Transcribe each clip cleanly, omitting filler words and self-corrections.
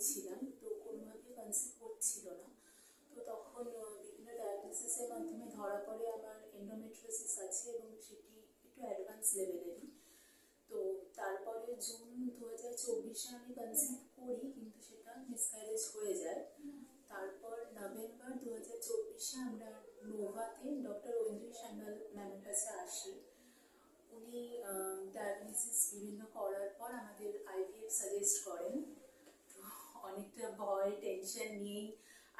ছিলাম, তো কোনোভাবে কনসিভ হচ্ছিল না। তো তখন বিভিন্ন ডায়াগনোসিসের মাধ্যমে ধরা পড়ে আমার এন্ডোমেট্রিওসিস আছে এবং সেটি একটু অ্যাডভান্স লেভেলেরই। তো তারপরে জুন 2024-এ আমি কনসিভ করি, কিন্তু সেটা মিসক্যারেজ হয়ে যায়। তারপর নভেম্বর 2024-এ আমরা নোভাতে ডক্টর ঐন্দ্রী সান্যাল ম্যামের কাছে আসি। উনি ডায়াগনোসিস বিভিন্ন করার পর আমাদের আইভিএফ সাজেস্ট করেন। তো অনেকটা ভয় টেনশন নিয়েই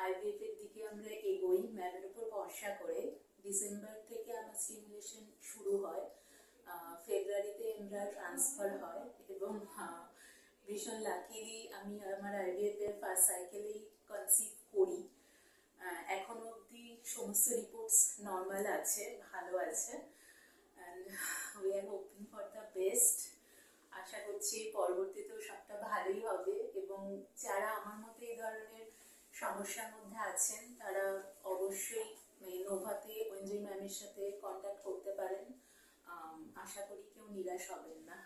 আইভিএফ এর দিকে আমরা এগোই ম্যামের উপর ভরসা করে। ডিসেম্বর থেকে আমার স্টিমুলেশন শুরু হয়, ফেব্রুয়ারিতে এমব্রায়ো ট্রান্সফার হয় এবং ভীষণ লাকিলি আমি আমার আইভিএফ এর ফার্স্ট সাইকেলেই কনসিভ করি। এখনো অবধি সমস্ত রিপোর্টস নর্মাল আছে, ভালো আছে, and we are hoping for the best. আশা করছি পরবর্তীতেও সবটা ভালোই হবে এবং যারা আমার মতো এই ধরনের সমস্যার মধ্যে আছেন তারা অবশ্যই নোভাতে ঐন্দ্রী ম্যামের সাথে কন্ট্যাক্ট করতে পারেন। আশা করি কেউ নিরাশ হবেন না।